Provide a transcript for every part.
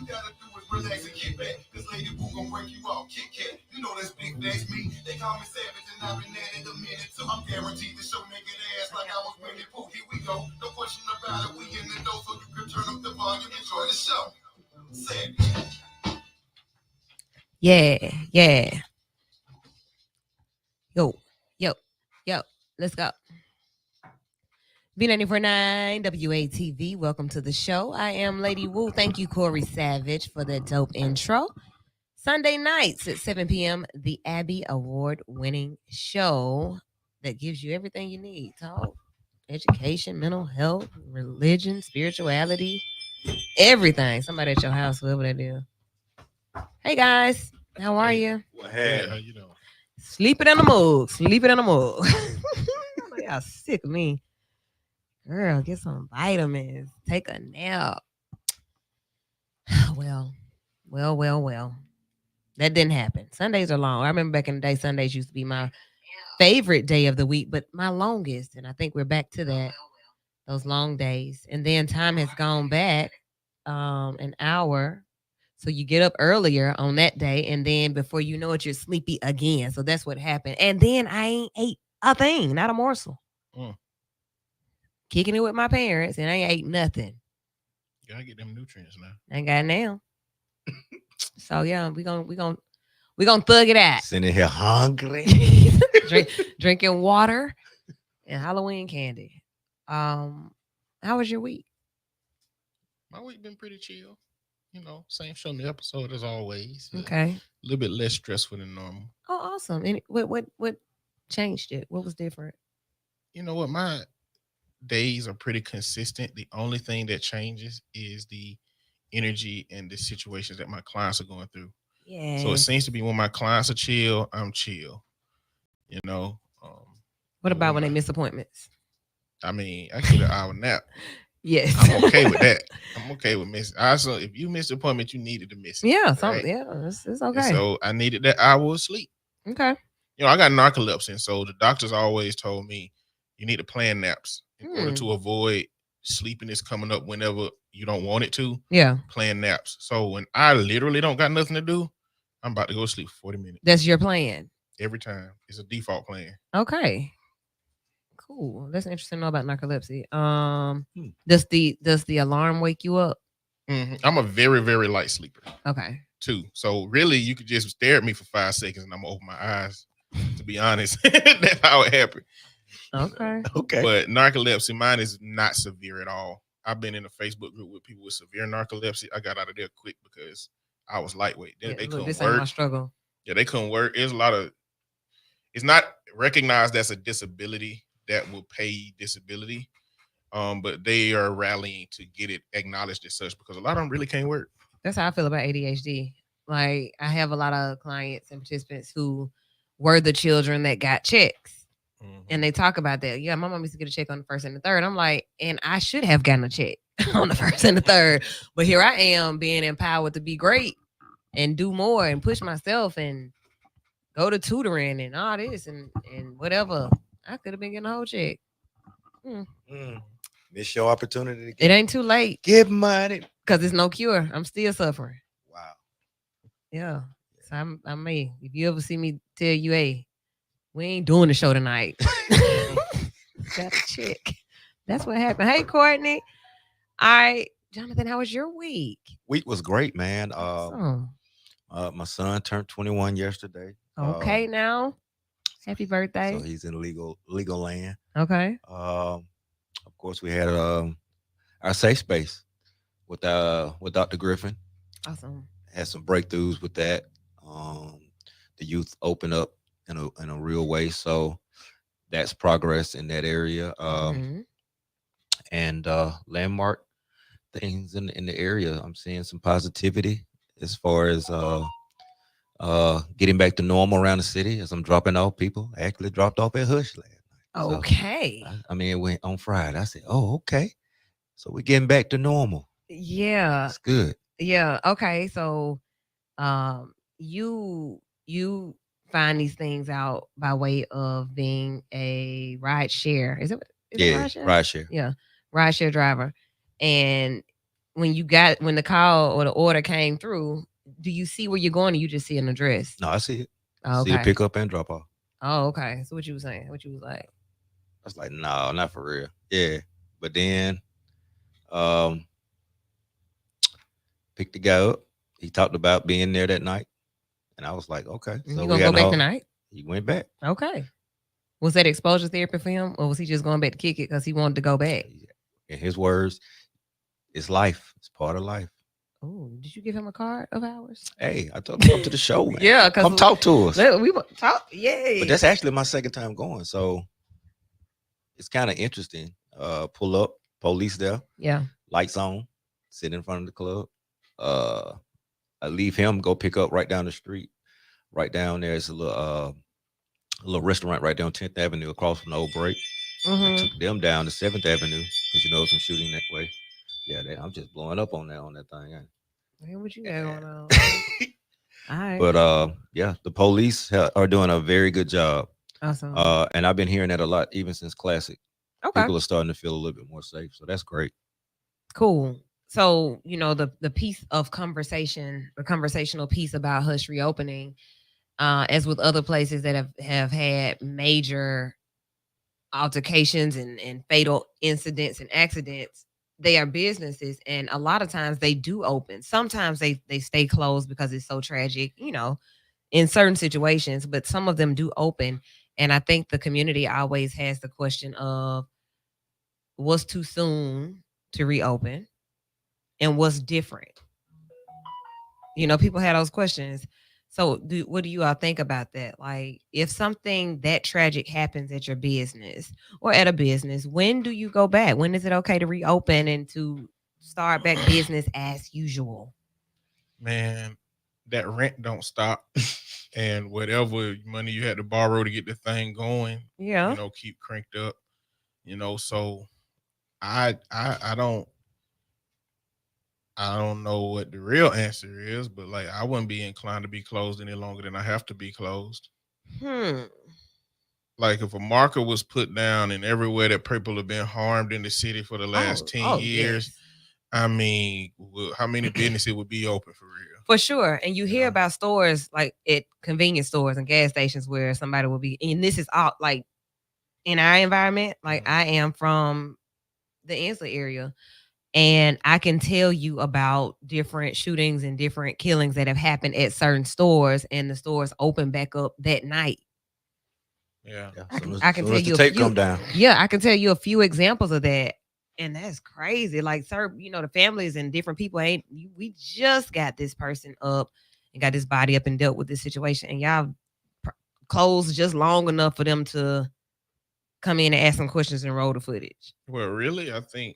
gotta do is relax and kick back. Cause Lady Boo gon' break you off. Kit Kat, you know that's big, that's me. They call me Savage and I've been at it a minute. So I'm guaranteed to show naked ass like I was Winnie Pooh. Here we go. No question about it. We in the door so you can turn up the volume. Enjoy the show. Savage. Yeah. Yo. Let's go. B949 WATV. Welcome to the show. I am Lady Wu. Thank you, Corey Savage, for that dope intro. Sunday nights at 7 p.m., the Abby Award-winning show that gives you everything you need. Talk, education, mental health, religion, spirituality, everything. Somebody at your house, whoever that is. Hey, guys. How are you? Hey, how you doing? Sleeping in the mug. Y'all sick of me. Girl, get some vitamins. Take a nap. Well. That didn't happen. Sundays are long. I remember back in the day, Sundays used to be my favorite day of the week, but my longest. And I think we're back to that. Those long days. And then time has gone back an hour. So you get up earlier on that day, and then before you know it, you're sleepy again. So that's what happened. And then I ain't ate a thing, not a morsel. Kicking it with my parents, and I ain't ate nothing. You gotta get them nutrients now. I ain't got it now. So yeah, we gonna thug it out. Sitting here hungry. Drinking water and Halloween candy. How was your week? My week been pretty chill. You know, same show in the episode as always. Okay. A little bit less stressful than normal. Oh, awesome. And what changed it? What was different? You know what? My days are pretty consistent. The only thing that changes is the energy and the situations that my clients are going through. Yeah. So it seems to be when my clients are chill, I'm chill. You know. What about when they miss appointments? I mean, I get an hour nap. Yes. I'm okay with that. I'm okay with missing. Also, if you missed the appointment, you needed to miss it. Yeah, right? it's okay. And so I needed that hour of sleep. Okay. You know, I got narcolepsy, and so the doctors always told me you need to plan naps in order to avoid sleepiness coming up whenever you don't want it to. Yeah. Plan naps. So when I literally don't got nothing to do, I'm about to go to sleep for 40 minutes. That's your plan? Every time. It's a default plan. Okay. Cool. That's interesting to know about narcolepsy. Does the alarm wake you up? Mm-hmm. I'm a very, very light sleeper. Okay. Too. So really, you could just stare at me for 5 seconds and I'm gonna open my eyes. To be honest, that's how it happened. Okay. Okay. But narcolepsy, mine is not severe at all. I've been in a Facebook group with people with severe narcolepsy. I got out of there quick because I was lightweight. They couldn't this work. ain't my struggle. Yeah, they couldn't work. It's not recognized as a disability that will pay disability. But they are rallying to get it acknowledged as such because a lot of them really can't work. That's how I feel about ADHD. Like, I have a lot of clients and participants who were the children that got checks. And they talk about that. Yeah, my mom used to get a check on the first and the third. I'm like, and I should have gotten a check on the first and the third. But here I am being empowered to be great and do more and push myself and go to tutoring and all this and whatever. I could have been getting a whole check. Miss your opportunity to It ain't too late. Get money. Because it's no cure. I'm still suffering. Wow. Yeah. So I'm me. If you ever see me tell you, hey, we ain't doing the show tonight. Got a check. That's what happened. Hey, Courtney. All right. Jonathan, how was your week? Week was great, man. Awesome. My son turned 21 yesterday. Okay, now. Happy birthday. So he's in legal land. Okay. Of course, we had our safe space with Dr. Griffin. Awesome. Had some breakthroughs with that. The youth opened up in a real way, so that's progress in that area. And landmark things in the area. I'm seeing some positivity as far as getting back to normal around the city. As I'm dropping off people, I actually dropped off at Hush last night. Okay. So, I mean, it went on Friday. I said, "Oh, okay." So we're getting back to normal. Yeah. That's good. Yeah. Okay. So, you find these things out by way of being a ride share. Is it? Ride share. Yeah, ride share driver, and when the call or the order came through, do you see where you're going, or you just see an address? No, I see it. Oh, See the okay. pick up and drop off. Oh, okay. So what you was saying? What you was like? I was like, no, not for real. Yeah. But then um picked the guy up. He talked about being there that night. And I was like, okay. You So we gonna got go back no- tonight? He went back. Okay. Was that exposure therapy for him, or was he just going back to kick it because he wanted to go back? In his words, it's life. It's part of life. Oh, did you give him a card of ours? Hey, I told him come to the show, man. Yeah, because Come talk to us. we talk. Yay! But that's actually my second time going. So it's kind of interesting. Pull up, police there, yeah. lights on, sit in front of the club. I leave him, go pick up right down the street. Right down there is a little restaurant right down 10th Avenue across from the old break. Mhm. I took them down to 7th Avenue because you know some shooting that way. Yeah, I'm just blowing up on that thing. Ain't I? Man, what you got going on? All right. But yeah, the police are doing a very good job. Awesome. And I've been hearing that a lot even since Classic. Okay. People are starting to feel a little bit more safe, so that's great. Cool. So, you know, the piece of conversation, the conversational piece about Hush reopening, as with other places that have had major altercations and fatal incidents and accidents, they are businesses, and a lot of times they do open. Sometimes they stay closed because it's so tragic, you know, in certain situations, but some of them do open. And I think the community always has the question of what's too soon to reopen and what's different. You know, people have those questions. So what do you all think about that? Like, if something that tragic happens at your business or at a business, when do you go back? When is it okay to reopen and to start back business as usual? Man, that rent don't stop. And whatever money you had to borrow to get the thing going, Yeah. you know, keep cranked up. You know, so I don't know what the real answer is, but like I wouldn't be inclined to be closed any longer than I have to be closed. Like if a marker was put down and everywhere that people have been harmed in the city for the last 10 years, yes. I mean, how many businesses would be open for real? For sure. And you hear about stores like at convenience stores and gas stations where somebody will be, and this is all like in our environment. Like I am from the Inslee area, and I can tell you about different shootings and different killings that have happened at certain stores, and the stores open back up that night. Yeah. I can tell you a tape few, come down. Yeah, I can tell you a few examples of that. And that's crazy. Like, sir, you know, the families and different people we just got this person up and got this body up and dealt with this situation. And y'all closed just long enough for them to come in and ask some questions and roll the footage. Well, really, I think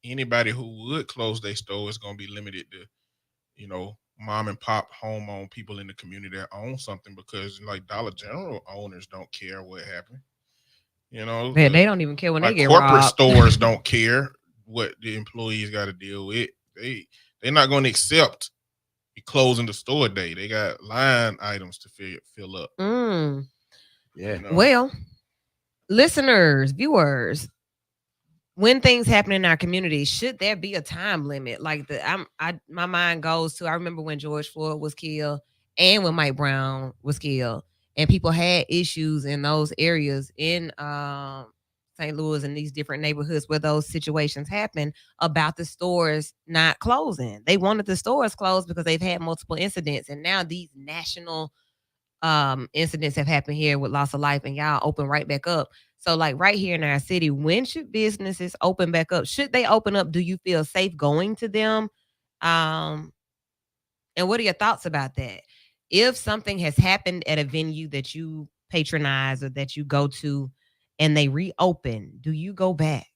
anybody who would close their store is going to be limited to, you know, mom and pop home owned people in the community that own something, because like Dollar General owners don't care what happened. You know, they don't even care when like they get corporate robbed. stores don't care what the employees got to deal with. They're not going to accept you closing the store day. They got line items to fill up. Yeah. You know? Well, listeners, viewers, when things happen in our community, should there be a time limit? Like my mind goes to, I remember when George Floyd was killed and when Mike Brown was killed, and people had issues in those areas in St. Louis and these different neighborhoods where those situations happen about the stores not closing. They wanted the stores closed because they've had multiple incidents, and now these national incidents have happened here with loss of life, and y'all open right back up. So like right here in our city, when should businesses open back up? Should they open up? Do you feel safe going to them? And what are your thoughts about that? If something has happened at a venue that you patronize or that you go to and they reopen, do you go back?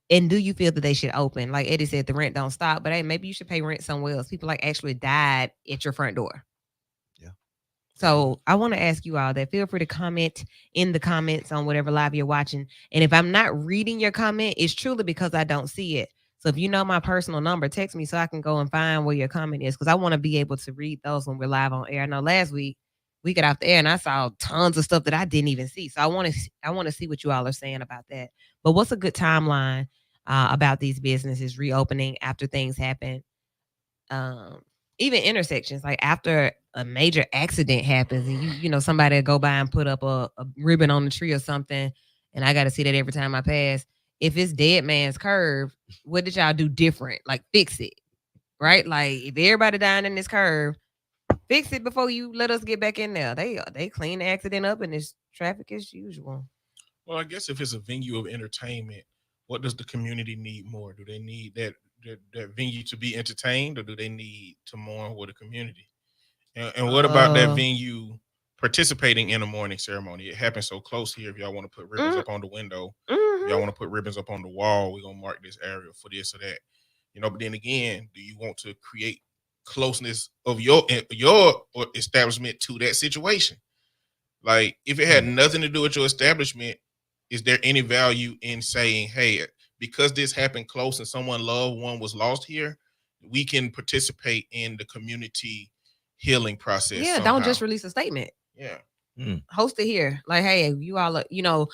And do you feel that they should open? Like Eddie said, the rent don't stop, but hey, maybe you should pay rent somewhere else. People like actually died at your front door. Yeah. So I want to ask you all that. Feel free to comment in the comments on whatever live you're watching. And if I'm not reading your comment, it's truly because I don't see it. So if you know my personal number, text me so I can go and find where your comment is, because I want to be able to read those when we're live on air. I know last week we got off the air and I saw tons of stuff that I didn't even see. So I want to see what you all are saying about that. But what's a good timeline about these businesses reopening after things happen. Even intersections, like after a major accident happens and you know, somebody will go by and put up a ribbon on the tree or something, and I got to see that every time I pass. If it's dead man's curve, what did y'all do different? Like fix it, right? Like if everybody dying in this curve, fix it before you let us get back in there. They clean the accident up and it's traffic as usual. Well, I guess if it's a venue of entertainment, what does the community need more? Do they need that venue to be entertained, or do they need to mourn with the community? And what about that venue participating in a mourning ceremony? It happens so close here. If y'all want to put ribbons up on the window, if y'all want to put ribbons up on the wall, we're gonna mark this area for this or that. You know, but then again, do you want to create closeness of your establishment to that situation? Like, if it had nothing to do with your establishment, is there any value in saying, hey, because this happened close and someone loved one was lost here, we can participate in the community healing process? Yeah, somehow. don't just release a statement. Yeah. Host it here. Like, hey, you all, you know,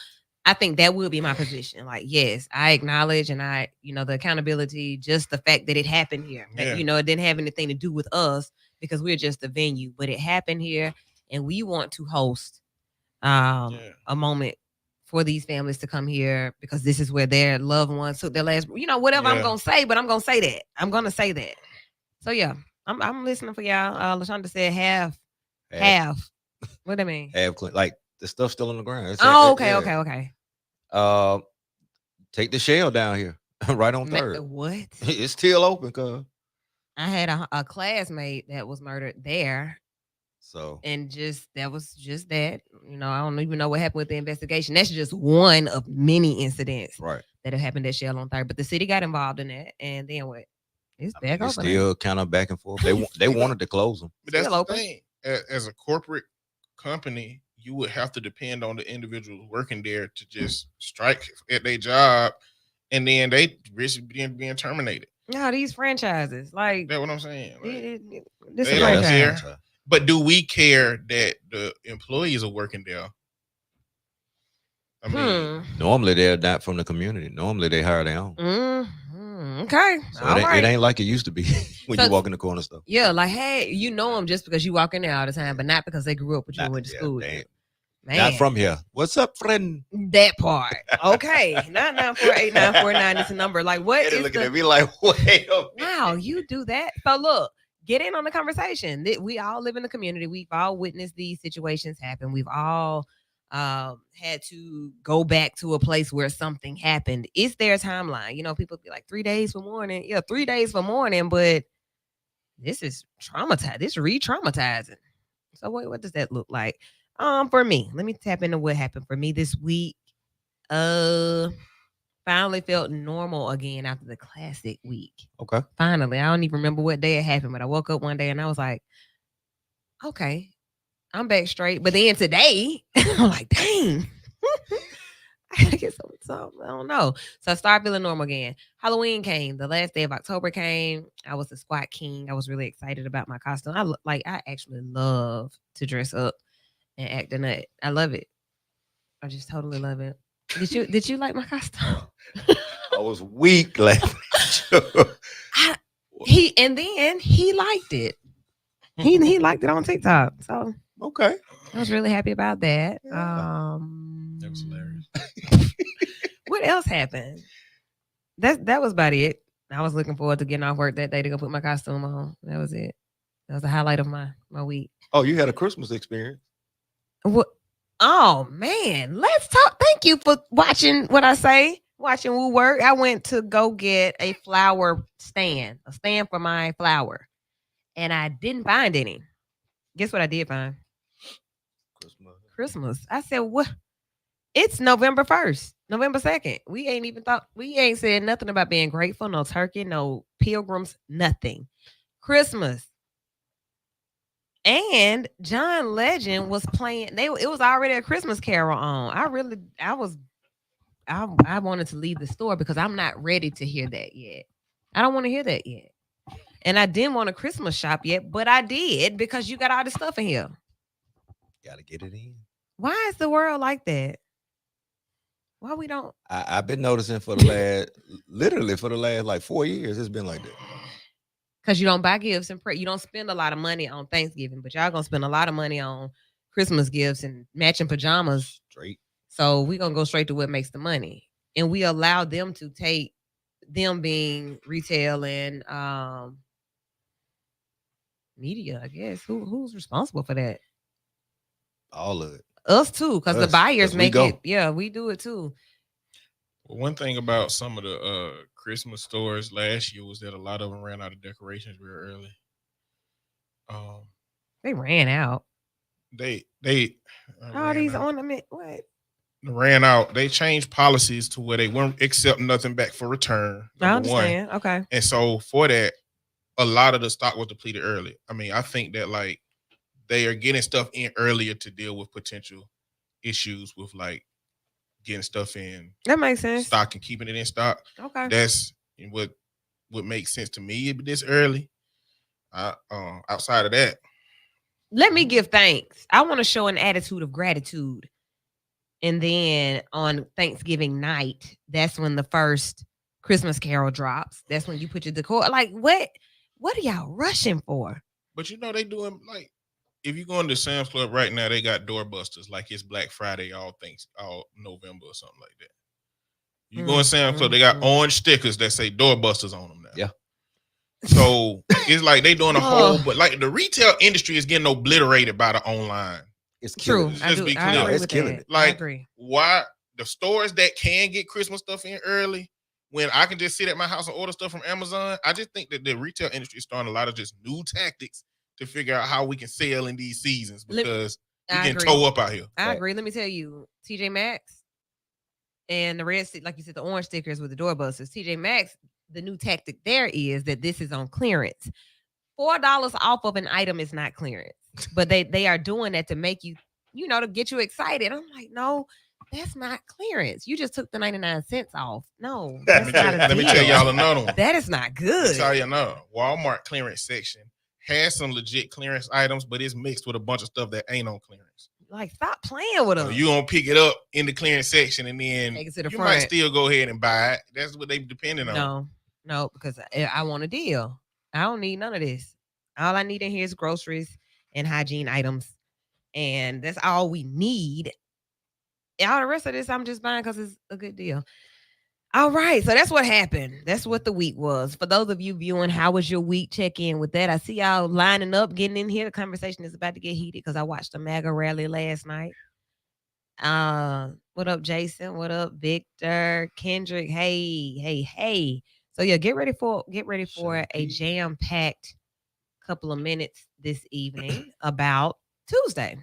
I think that would be my position. Like, yes, I acknowledge and I, you know, the accountability, just the fact that it happened here. Yeah. You know, it didn't have anything to do with us because we're just a venue, but it happened here and we want to host a moment for these families to come here because this is where their loved ones took their last, you know, whatever I'm going to say, but I'm going to say that. I'm going to say that. So yeah, I'm listening for y'all. LaShonda said half. What do I mean? Half clean, like the stuff still on the ground. Okay. Take the shell down here, right on Third. What? It's still open, cuz. I had a classmate that was murdered there. So, and that was just that. You know, I don't even know what happened with the investigation. That's just one of many incidents that have happened at Shell on Third. But the city got involved in that, and then what? It's back open. Still kind of back and forth. They wanted to close them. But that's the thing. As a corporate company, you would have to depend on the individuals working there to just strike at their job, and then they risk being terminated. No, these franchises, like that's what I'm saying. Like, this is franchise. But do we care that the employees are working there? I mean, normally they're not from the community. Normally they hire their own. Okay. So it ain't like it used to be when you walk in the corner stuff. Yeah, like, hey, you know them just because you walk in there all the time, but not because they grew up with you and went to school. Man. Not from here. What's up, friend? That part. Okay. 994-8949 is the number. Like, what is looking at me like, wait a minute. Wow, you do that? So look, get in on the conversation. We all live in the community. We've all witnessed these situations happen. We've all had to go back to a place where something happened. It's their timeline. You know, people be like 3 days for mourning. Yeah, 3 days for mourning, but this is traumatized. This is re-traumatizing. So what does that look like? For me, let me tap into what happened for me this week. Finally felt normal again after the classic week. Okay. Finally. I don't even remember what day it happened, but I woke up one day and I was like, okay, I'm back straight. But then today, I'm like, dang. I gotta get something. I don't know. So I started feeling normal again. Halloween came. The last day of October came. I was the squat king. I was really excited about my costume. I actually love to dress up and act a nut. I love it. I just totally love it. Did you like my costume? I was weak laughing. He liked it. He liked it on TikTok. So okay. I was really happy about that. Yeah. That was hilarious. What else happened? That was about it. I was looking forward to getting off work that day to go put my costume on. That was it. That was the highlight of my week. Oh, you had a Christmas experience. What? Oh man, let's talk. Thank you for watching what I say. Watching Woo Work. I went to go get a flower stand, a stand for my flower, and I didn't find any. Guess what I did find? Christmas. I said, what? It's November 1st, November 2nd. We ain't said nothing about being grateful. No turkey, no pilgrims, nothing. Christmas. And John Legend was playing. It was already a Christmas Carol on. I wanted to leave the store because I'm not ready to hear that yet. I don't want to hear that yet. And I didn't want a Christmas shop yet, but I did because you got all this stuff in here. Gotta get it in. Why is the world like that? Why we don't? I've been noticing for the last like 4 years, it's been like that. Because you don't buy gifts and pray. You don't spend a lot of money on Thanksgiving, but y'all gonna spend a lot of money on Christmas gifts and matching pajamas. Straight. So we're gonna go straight to what makes the money. And we allow them to take them being retail and media, I guess. Who's responsible for that? All of it. Us too, because the Us, buyers 'cause we make go. it. Yeah, we do it too. Well, one thing about some of the Christmas stores last year was that a lot of them ran out of decorations real early. They ran out. They All ran these out. ornament. What? Ran out. They changed policies to where they wouldn't accept nothing back for return. I Number one. understand. Okay. And so for that, a lot of the stock was depleted early. I mean, I think that like they are getting stuff in earlier to deal with potential issues with like getting stuff in That makes sense. stock and keeping it in stock. Okay. That's what makes sense to me this early. Outside of that, Let me give thanks. I want to show an attitude of gratitude. And then on Thanksgiving night, that's when the first Christmas Carol drops. That's when you put your decor. Like, what are y'all rushing for? but you know they doing like if you go into Sam's Club right now, they got doorbusters like it's Black Friday, all November or something like that. You go in Sam's Club, they got orange stickers that say doorbusters on them now. Yeah. So it's like they doing a whole, but like the retail industry is getting obliterated by the online. It's True. killing it. Let's be I clear. agree It's with killing that. it. I Like, agree. why the stores that can get Christmas stuff in early, when I can just sit at my house and order stuff from Amazon, I just think that the retail industry is starting a lot of just new tactics to figure out how we can sell in these seasons because we I getting agree. toe up out here. I agree. Let me tell you, TJ Maxx and the red stick, like you said, the orange stickers with the doorbusters. TJ Maxx, the new tactic there is that this is on clearance. $4 off of an item is not clearance, but they are doing that to make you, to get you excited. I'm like, no, that's not clearance. You just took the 99 cents off. No, that's not a Let me deal. tell y'all another one. That is not Let me good. tell you another. Walmart clearance section has some legit clearance items, but it's mixed with a bunch of stuff that ain't on clearance. Like, stop playing with So them. you gonna pick it up in the clearance section and then Take it to the you front. might still go ahead and buy it. That's what they depending on. No, because I want a deal. I don't need none of this. All I need in here is groceries and hygiene items. And that's all we need. And all the rest of this, I'm just buying because it's a good deal. All right. So that's what happened. That's what the week was. For those of you viewing, how was your week? Check in with that. I see y'all lining up, getting in here. The conversation is about to get heated because I watched the MAGA rally last night. What up, Jason? What up, Victor? Kendrick? Hey. So yeah, get ready for a jam-packed couple of minutes this evening about Tuesday.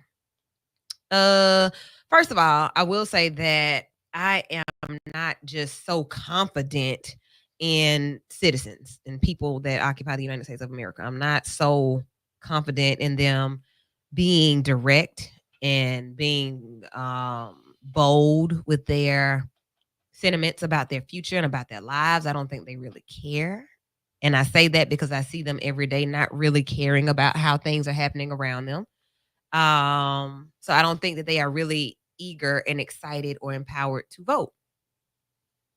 First of all, I will say that I am not just so confident in citizens and people that occupy the United States of America. I'm not so confident in them being direct and being bold with their sentiments about their future and about their lives. I don't think they really care. And I say that because I see them every day not really caring about how things are happening around them. So I don't think that they are really eager and excited or empowered to vote.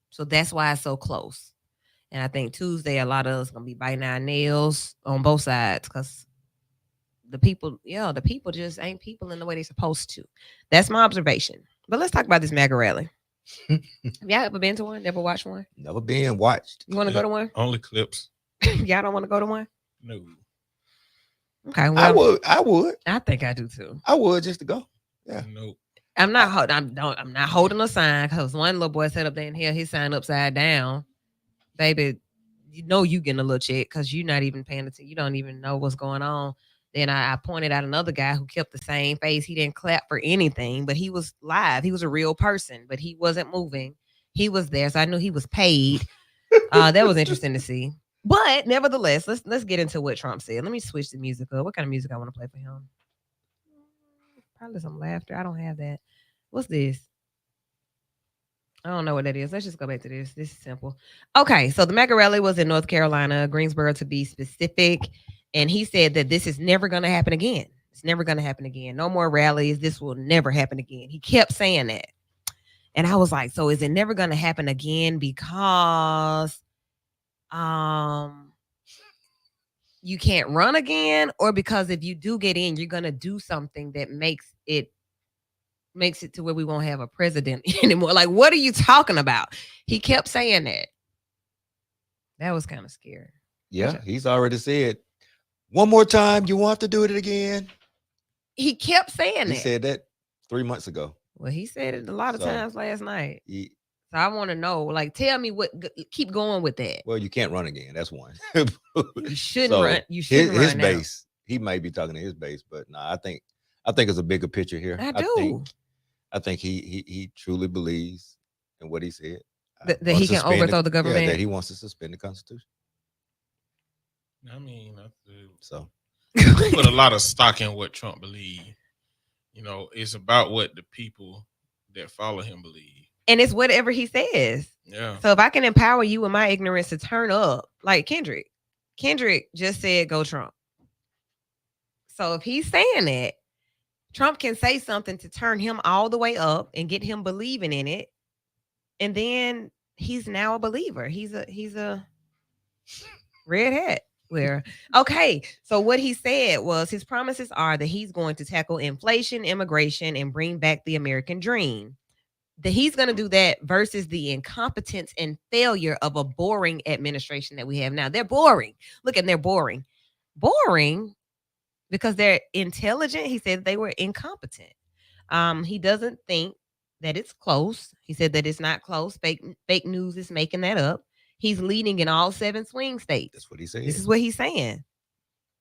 So that's why it's so close. And I think Tuesday, a lot of us going to be biting our nails on both sides because the people just ain't people in the way they're supposed to. That's my observation. But let's talk about this MAGA rally. Have y'all ever been to one? Never watched one? Never been watched. You want to go to one? Only clips. Y'all don't want to go to one? No. Okay, well, I would. I think I do too. I would just to go. Yeah. Nope. I'm not holding a sign because one little boy sat up there and held his sign upside down. Baby, you getting a little check because you're not even paying attention. You don't even know what's going on. Then I pointed out another guy who kept the same face. He didn't clap for anything, but he was live. He was a real person, but he wasn't moving. He was there, so I knew he was paid. That was interesting to see. But nevertheless, let's get into what Trump said. Let me switch the music up. What kind of music I want to play for him? Probably some laughter. I don't have that. What's this? I don't know what that is. Let's just go back to this. This is simple. Okay, so the MAGA rally was in North Carolina, Greensboro to be specific. And he said that this is never going to happen again. It's never going to happen again. No more rallies. This will never happen again. He kept saying that. And I was like, so is it never going to happen again because you can't run again, or because if you do get in, you're going to do something that makes it to where we won't have a president anymore? Like, what are you talking about? He kept saying that. That was kind of scary. Yeah, he's already said, one more time, you want to do it again. He kept saying He that. said that 3 months ago. Well, he said it a lot of times last night. So I want to know, like, tell me keep going with that. Well, you can't run again. That's one. You shouldn't run. You shouldn't his run base, he might be talking to his base, but no, I think it's a bigger picture here. I do. I think he truly believes in what he said. That he can overthrow the government. Yeah, that he wants to suspend the Constitution. I mean, so put a lot of stock in what Trump believes. You know, it's about what the people that follow him believe. And it's whatever he says. Yeah. So if I can empower you in my ignorance to turn up, like Kendrick just said, go Trump. So if he's saying that, Trump can say something to turn him all the way up and get him believing in it. And then he's now a believer. He's a red hat. Where okay, so what he said was his promises are that he's going to tackle inflation, immigration, and bring back the American dream. That he's going to do that versus the incompetence and failure of a boring administration that we have now. They're boring. Look, and they're boring. Boring because they're intelligent. He said they were incompetent. He doesn't think that it's close. He said that it's not close. Fake news is making that up. He's leading in all 7 swing states. That's what he said. This is what he's saying.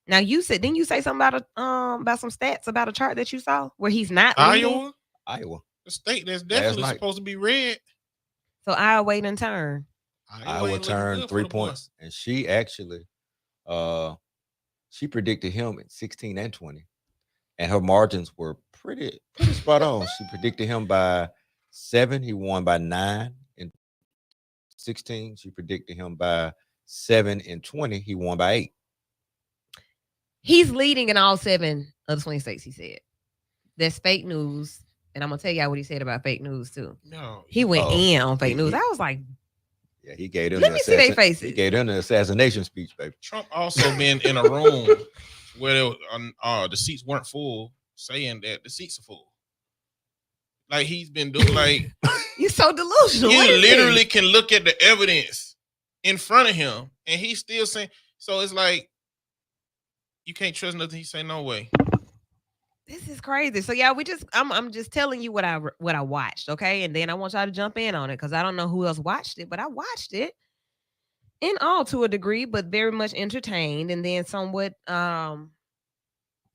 Now didn't you say something about some stats about a chart that you saw where he's not leading? Iowa. The state that's definitely supposed to be red. So Iowa in turn. Iowa turned 3 points. And she actually she predicted him at 16 and 20. And her margins were pretty spot on. She predicted him by 7. He won by 9. 16, she predicted him by 7 and 20. He won by 8. He's leading in all 7 of the swing states, he said. That's fake news. And I'm going to tell y'all what he said about fake news, too. No. He went in on fake news. I was like, yeah, he gave them let me see their faces. He gave them the assassination speech, baby. Trump also been in a room where the seats weren't full, saying that the seats are full. Like he's been doing like you're so delusional. You literally can look at the evidence in front of him and he's still saying, so it's like you can't trust nothing he say. No way. This is crazy. So yeah, I'm just telling you what I watched, okay? And then I want y'all to jump in on it because I don't know who else watched it, but I watched it in all to a degree, but very much entertained and then somewhat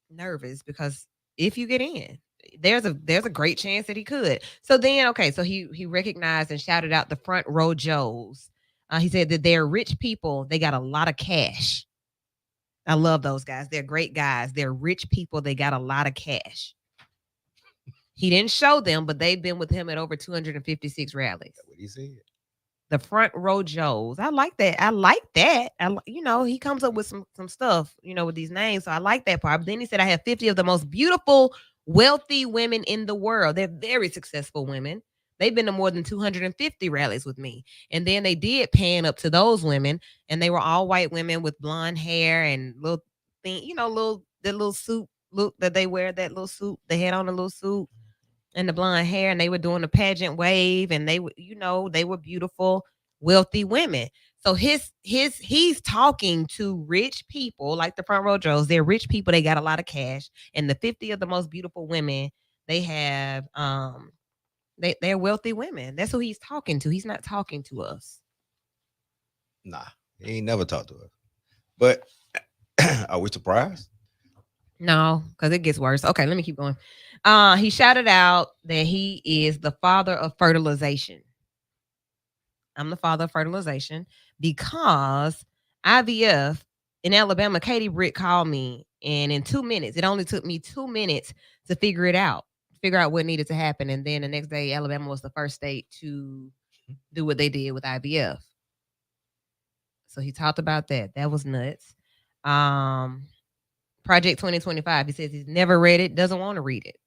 nervous because if you get in, there's a great chance that he could. So then, okay, so he recognized and shouted out the front row Joes. He said that they're rich people. They got a lot of cash. I love those guys. They're great guys. They're rich people. They got a lot of cash. He didn't show them, but they've been with him at over 256 rallies. That's what he said. The front row Joes. I like that. He comes up with some stuff, with these names. So I like that part. But then he said, I have 50 of the most beautiful, wealthy women in the world. They're very successful women. They've been to more than 250 rallies with me. And then they did pan up to those women, and they were all white women with blonde hair and little thing, the little suit look that they wear, that little suit. They had on a little suit and the blonde hair, and they were doing the pageant wave, and they were beautiful, wealthy women. So he's talking to rich people like the front row Joes. They're rich people. They got a lot of cash, and the 50 of the most beautiful women they have, they're wealthy women. That's who he's talking to. He's not talking to us. Nah, he ain't never talked to us. But are we surprised? No, because it gets worse. Okay, let me keep going. He shouted out that he is the father of fertilization. I'm the father of fertilization because IVF in Alabama, Katie Britt called me, and in 2 minutes, it only took me 2 minutes to figure out what needed to happen. And then the next day, Alabama was the first state to do what they did with IVF. So he talked about that. That was nuts. Project 2025. He says he's never read it, doesn't want to read it.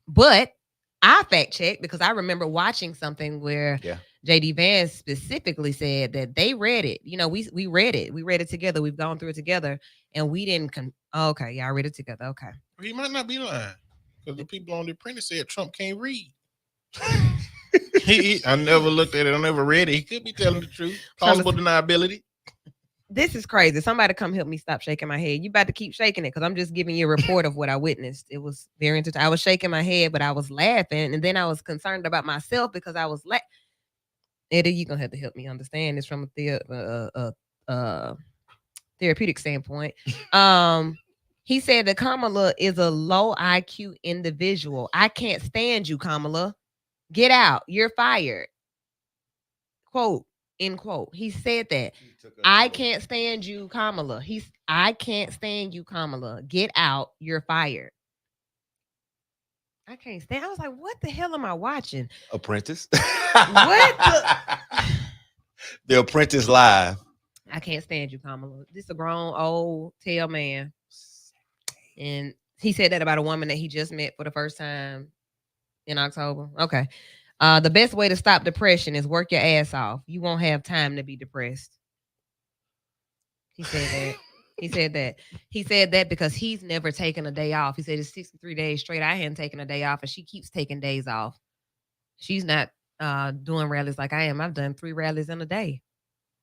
But I fact checked because I remember watching something where Yeah. JD Vance specifically said that they read it. You know, we read it. We read it together. We've gone through it together, and we didn't. Okay, yeah, I read it together. Okay, He might not be lying because the people on The Apprentice said Trump can't read. I never looked at it. I never read it. He could be telling the truth. Plausible deniability. this is crazy. Somebody come help me stop shaking my head. You about to keep shaking it because I'm just giving you a report of what I witnessed. It was very interesting. I was shaking my head, but I was laughing, and then I was concerned about myself because I was Eddie, you're gonna have to help me understand this from a therapeutic standpoint. He said that Kamala is a low IQ individual. I can't stand you, Kamala. Get out. You're fired. Quote, end quote. He said that. I can't stand you, Kamala. I can't stand you, Kamala. Get out. You're fired. I can't stand. I was like, what the hell am I watching? Apprentice. What The Apprentice live. I can't stand you, Kamala. This a grown old tail man. And he said that about a woman that he just met for the first time in October. Okay. The best way to stop depression is work your ass off. You won't have time to be depressed. He said that. He said that. He said that because he's never taken a day off. He said it's 63 days straight. I hadn't taken a day off, and she keeps taking days off. She's not doing rallies like I am. I've done 3 rallies in a day.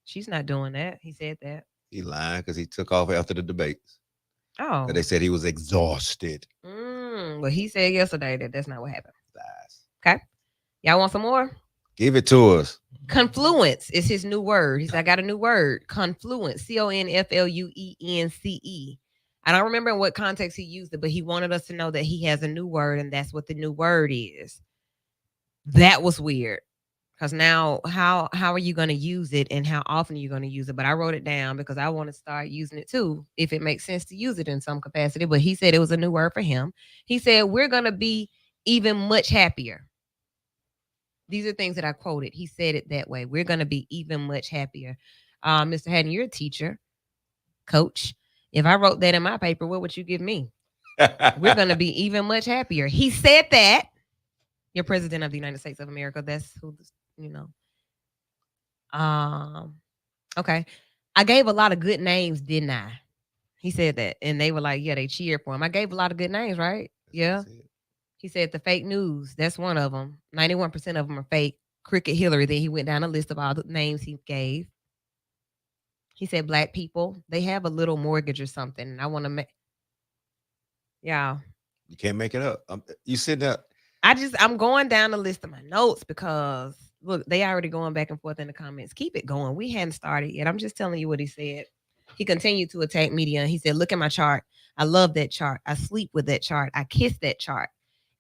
She's not doing that. He said that. He lying because he took off after the debates. Oh. They said he was exhausted. Well, he said yesterday that that's not what happened. Lies. Okay. Y'all want some more? Give it to us. Confluence is his new word. He said, I got a new word. Confluence. CONFLUENCE. I don't remember in what context he used it, but he wanted us to know that he has a new word, and that's what the new word is. That was weird. Because now, how are you going to use it, and how often are you going to use it? But I wrote it down because I want to start using it too, if it makes sense to use it in some capacity. But he said it was a new word for him. He said, we're going to be even much happier. These are things that I quoted. He said it that way. We're going to be even much happier. Mr. Haddon, you're a teacher, coach. If I wrote that in my paper, what would you give me? We're going to be even much happier. He said that. You're president of the United States of America. That's who, you know. Okay. I gave a lot of good names, didn't I? He said that. And they were like, yeah, they cheered for him. I gave a lot of good names, right? Yeah. He said the fake news. That's one of them. 91% of them are fake. Cricket Hillary. Then he went down a list of all the names he gave. He said black people, they have a little mortgage or something. And I want to make. Yeah. You can't make it up. You said that. I'm going down the list of my notes because look, they already going back and forth in the comments. Keep it going. We hadn't started yet. I'm just telling you what he said. He continued to attack media. And he said, look at my chart. I love that chart. I sleep with that chart. I kiss that chart.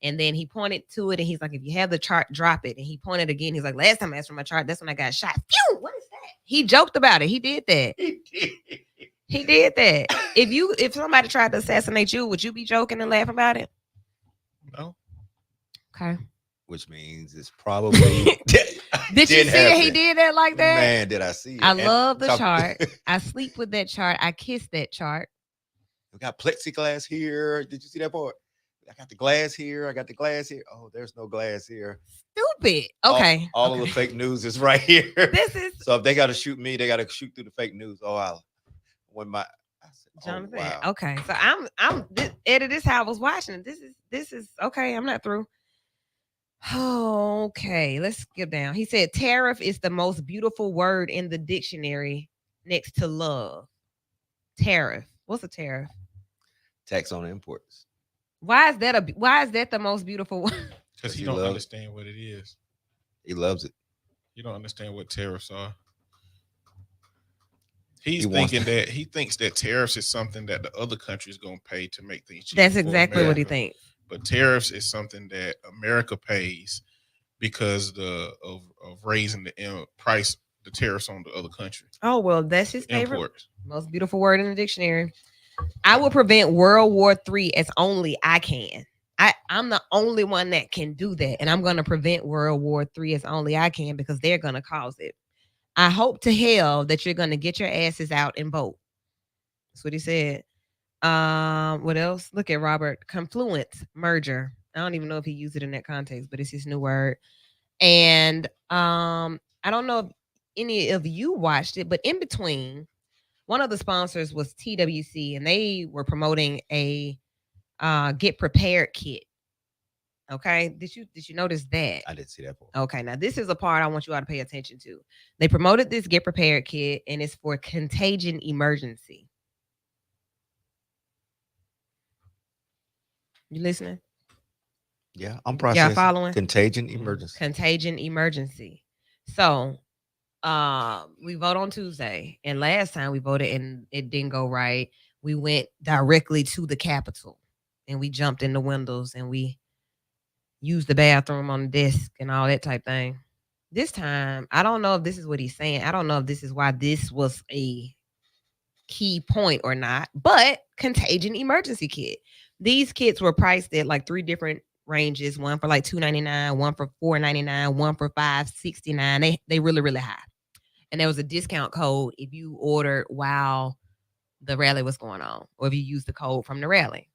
And then he pointed to it and he's like, if you have the chart, drop it. And he pointed again. He's like, last time I asked for my chart, that's when I got shot. Phew, what is that? He joked about it. He did that. He did that. If somebody tried to assassinate you, would you be joking and laugh about it? No. Okay. Which means it's probably. Did you see that he did that like that? Man, did I see it. I love the chart. I sleep with that chart. I kiss that chart. We got plexiglass here. Did you see that part? I got the glass here. I got the glass here. Oh, there's no glass here. Stupid. Okay. All of the fake news is right here. This is so if they got to shoot me, they got to shoot through the fake news. Oh, I said, Jonathan. wow. Okay. So Eddie, this is how I was watching it. This is okay. I'm not through. Oh, okay. Let's skip down. He said tariff is the most beautiful word in the dictionary next to love. Tariff. What's a tariff? Tax on imports. Why is that the most beautiful one? Because he don't understand what it is. He loves it. You don't understand what tariffs are. He thinks that tariffs is something that the other country is going to pay to make things cheaper. That's exactly what he thinks. But tariffs is something that America pays because of raising the price, the tariffs on the other country. Oh, well, that's his favorite. Imports. Most beautiful word in the dictionary. I will prevent World War III as only I can. I'm the only one that can do that. And I'm going to prevent World War III as only I can because they're going to cause it. I hope to hell that you're going to get your asses out and vote. That's what he said. What else? Look at Robert. Confluence, merger. I don't even know if he used it in that context, but it's his new word. And I don't know if any of you watched it, but in between, one of the sponsors was TWC, and they were promoting a get prepared kit. Okay, did you notice that? I didn't see that part. Okay, now this is a part I want you all to pay attention to. They promoted this get prepared kit, and it's for contagion emergency. You listening? Yeah, I'm processing. following? Contagion emergency. Contagion emergency. So we vote on Tuesday, and last time we voted and it didn't go right. We went directly to the Capitol, and we jumped in the windows, and we used the bathroom on the desk and all that type thing. This time, I don't know if this is what he's saying. I don't know if this is why this was a key point or not, but contagion emergency kit. These kits were priced at like 3 different ranges, one for like $2.99, one for $4.99, one for $5.69. They really high. And there was a discount code if you ordered while the rally was going on, or if you use the code from the rally.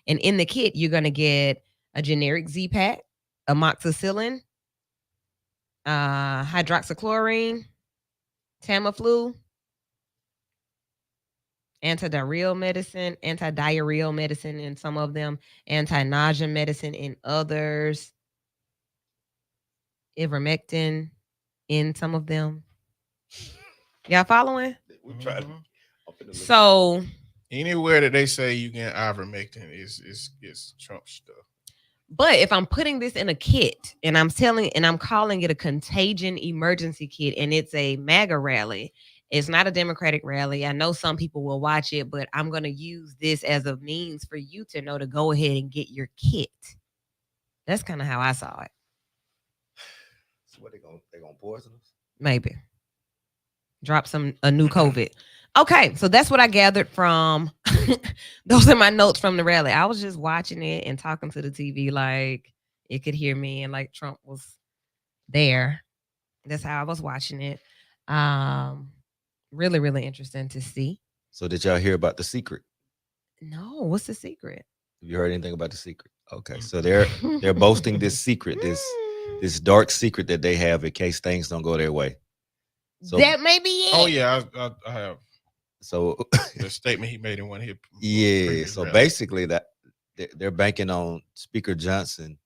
And in the kit, you're gonna get a generic Z-Pack, amoxicillin, hydroxychloroquine, Tamiflu, antidiarrheal medicine in some of them, anti-nausea medicine in others, ivermectin in some of them. Y'all following? We tried. So anywhere that they say you can ivermectin is Trump stuff. but if I'm putting this in a kit and I'm calling it a contagion emergency kit, and it's a MAGA rally, it's not a Democratic rally. I know some people will watch it, but I'm going to use this as a means for you to know to go ahead and get your kit. That's kind of how I saw it. So what, they gonna poison us? Maybe. Drop a new COVID. Okay, so that's what I gathered from. Those are my notes from the rally. I was just watching it and talking to the TV like it could hear me, and like Trump was there. That's how I was watching it. Really interesting to see. So did y'all hear about The Secret? No, what's the secret? Have you heard anything about The Secret? Okay, so they're boasting this secret, this dark secret that they have in case things don't go their way. So that may be it. Oh yeah, I have. So The statement he made in one hit. yeah, so basically that they're banking on Speaker Johnson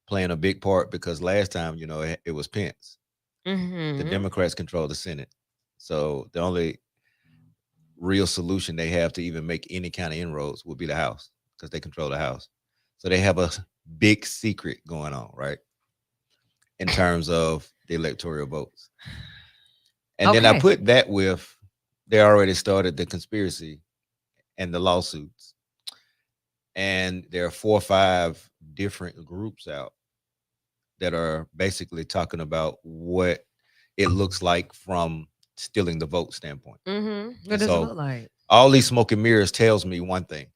playing a big part, because last time, it was Pence. Mm-hmm. The Democrats control the Senate. So the only real solution they have to even make any kind of inroads would be the House, because they control the House. So they have a big secret going on, right? In terms of the electoral votes. And then I put that with, they already started the conspiracy and the lawsuits. And there are 4 or 5 different groups out that are basically talking about what it looks like from stealing the vote standpoint. Mm-hmm. What does it look like? All these smoke and mirrors tells me one thing.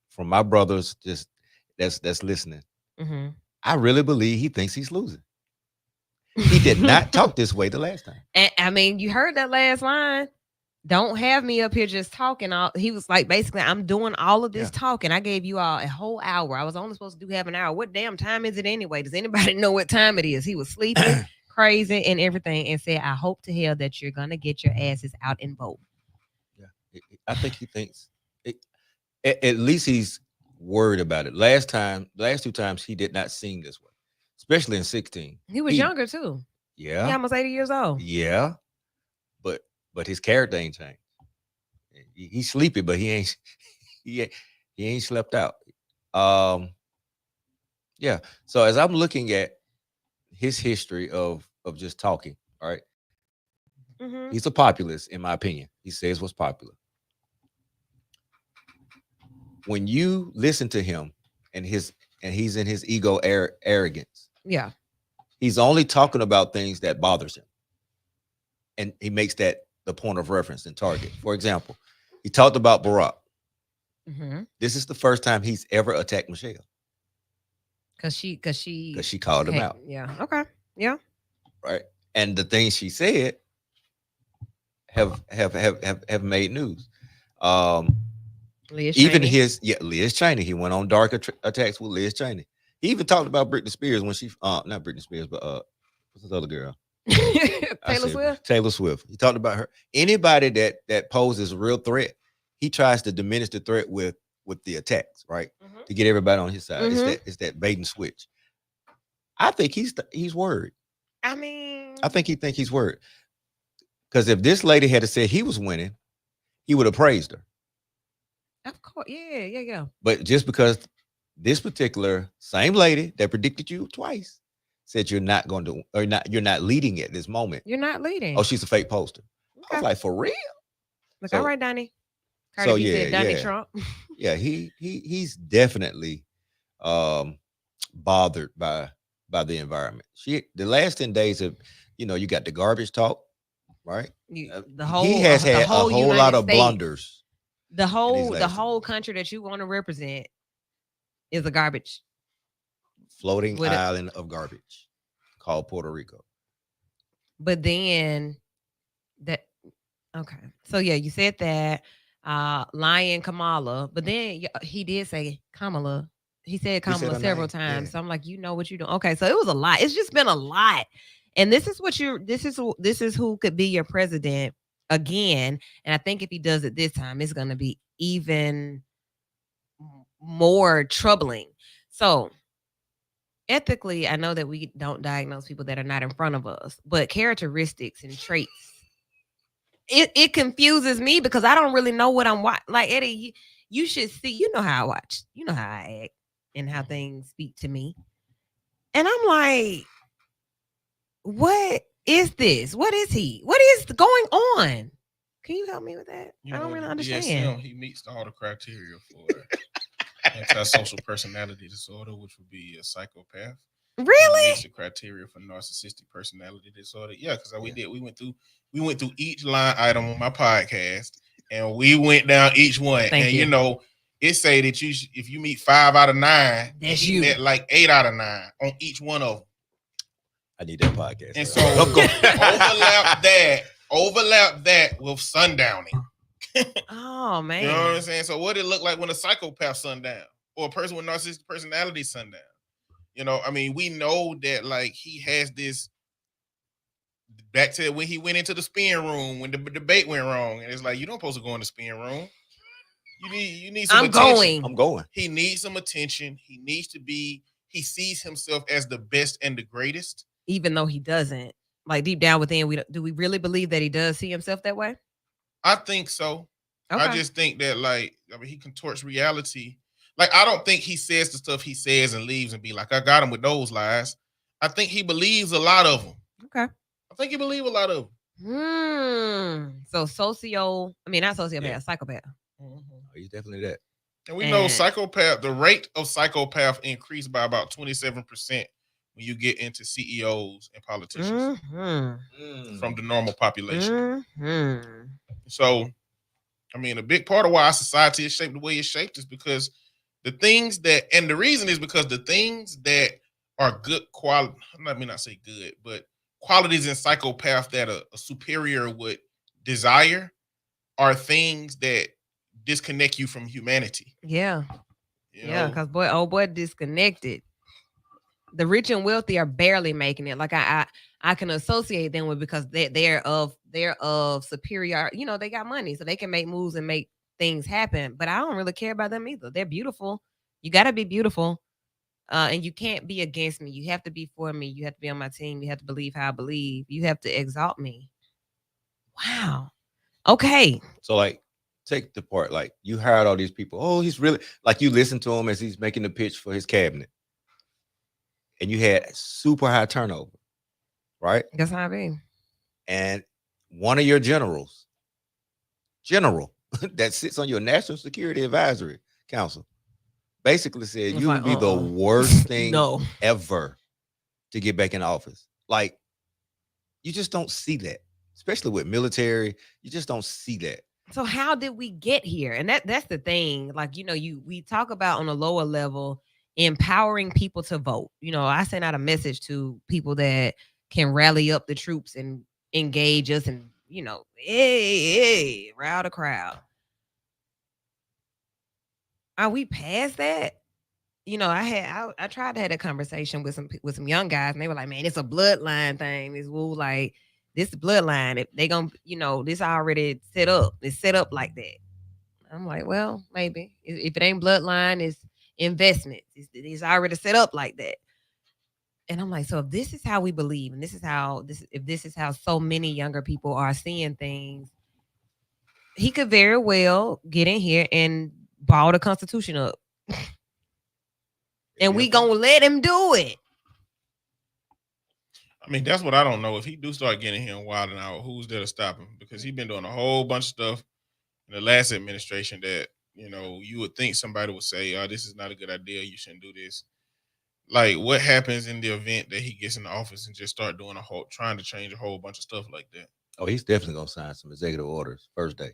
From my brothers, just that's listening. Mm-hmm. I really believe he thinks he's losing. He did not talk this way the last time. And I mean, you heard that last line. Don't have me up here just talking. He was like, basically, I'm doing all of this talking. I gave you all a whole hour. I was only supposed to do half an hour. What damn time is it anyway? Does anybody know what time it is? He was sleeping, crazy, and everything, and said, I hope to hell that you're going to get your asses out and vote. Yeah, I think he thinks, at least he's worried about it. Last 2 times, he did not sing this way, especially in 16. He was younger, too. Yeah. He almost 80 years old. Yeah. But his character ain't changed. He's sleepy, but he ain't slept out. Yeah. So as I'm looking at his history of just talking, all right, mm-hmm. He's a populist, in my opinion. He says what's popular. When you listen to him and he's in his ego arrogance, yeah, he's only talking about things that bothers him, and he makes that the point of reference and target. For example, he talked about Barack. Mm-hmm. This is the first time he's ever attacked Michelle. Because she called him out. Yeah. Okay. Yeah. Right. And the things she said have made news. Liz Even Cheney. Liz Cheney. He went on dark attacks with Liz Cheney. He even talked about Britney Spears when she not Britney Spears, but what's this other girl? I Taylor said Swift. Taylor Swift. He talked about her. Anybody that poses a real threat, he tries to diminish the threat with the attacks, right? Mhm. To get everybody on his side. Mhm. It's that bait and switch. I think he's worried. I mean, I think he's worried. Because if this lady had said he was winning, he would have praised her. of course, yeah. But just because this particular same lady that predicted you twice said you're not going to, or you're not leading at this moment. You're not leading. Oh, she's a fake poster. I Okay. was like, for real? Look, so- all right, Donnie. Cardi so B yeah, said Donnie yeah. Trump. Yeah, he's definitely bothered by the environment. The last 10 days of, you got the garbage talk, right? He He has had a whole United lot of States, blunders. The whole last whole country that you want to represent is a garbage. Floating With it- island of garbage called Puerto Rico. But then okay. So yeah, you said that lying Kamala, but then he did say Kamala. He said Kamala her several name, times. yeah. So I'm like, you know what you're doing. Okay, so it was a lot. It's just been a lot. And this is who could be your president again. And I think if he does it this time, it's gonna be even more troubling. So ethically, I know that we don't diagnose people that are not in front of us, but characteristics and traits, it confuses me because I don't really know what I'm watching. Like, Eddie, you should see, you know how I watch, you know how I act and how things speak to me. And I'm like, what is this? What is he? What is going on? Can you help me with that? I don't really understand. DSM, he meets all the criteria for antisocial personality disorder, which would be a psychopath. He Really? meets the criteria for narcissistic personality disorder. Yeah, because we went through each line item on my podcast, and we went down each one. Thank you. You know, it say that if you meet 5 out of 9, That's he you. met like 8 out of 9 on each one of them. I need that podcast. And so I'm going. overlap that with sundowning. Oh man. You know what I'm saying? So what it look like when a psychopath sundown or a person with narcissistic personality sundown? You know, I mean, we know that like he has this back to when he went into the spin room when the debate went wrong, and it's like you don't supposed to go in the spin room. You need some attention. I'm going. He needs some attention. He sees himself as the best and the greatest. Even though he doesn't. Like deep down within, do we really believe that he does see himself that way? I think so. Okay. I just think that he contorts reality. Like, I don't think he says the stuff he says and leaves and be like, I got him with those lies. I think he believes a lot of them. Okay. I think he believes a lot of them. So not sociopath, psychopath. Oh, he's definitely that. And we know the rate of psychopath increased by about 27% when you get into CEOs and politicians from the normal population. So, I mean, a big part of why our society is shaped the way it's shaped is because the things that are good quality, I mean, not say good, but qualities in psychopath that a superior would desire are things that disconnect you from humanity. Yeah. You Yeah, know? because boy, disconnected. The rich and wealthy are barely making it. Like I can associate them with because they're of superior. You know, they got money, so they can make moves and make things happen. But I don't really care about them either. They're beautiful. You got to be beautiful, and you can't be against me. You have to be for me. You have to be on my team. You have to believe how I believe. You have to exalt me. Wow. Okay. So like, take the part, like you hired all these people. Oh, he's really, like you listen to him as he's making the pitch for his cabinet. And you had super high turnover, right? That's how I be. And one of your general that sits on your National Security Advisory Council basically said you would be the worst thing ever to get back in office. Like, you just don't see that, especially with military. You just don't see that. So how did we get here? And that's the thing. Like, you know, we talk about on a lower level empowering people to vote. You know, I sent out a message to people that can rally up the troops and engage us and, you know, hey, rile the crowd. Are we past that? You know, I tried to have a conversation with some young guys, and they were like, "Man, it's a bloodline thing. This woo like this bloodline. If they gonna, this already set up. It's set up like that." I'm like, well, maybe if it ain't bloodline, it's investments. It's already set up like that. And I'm like, so if this is how we believe, and this is how so many younger people are seeing things, he could very well get in here and ball the Constitution up. And we gonna let him do it. I mean, that's what I don't know. If he do start getting here and wilding out, who's there to stop him? Because he's been doing a whole bunch of stuff in the last administration that, you would think somebody would say, oh, this is not a good idea. You shouldn't do this. Like, what happens in the event that he gets in the office and just start doing trying to change a whole bunch of stuff like that? Oh, he's definitely going to sign some executive orders first day.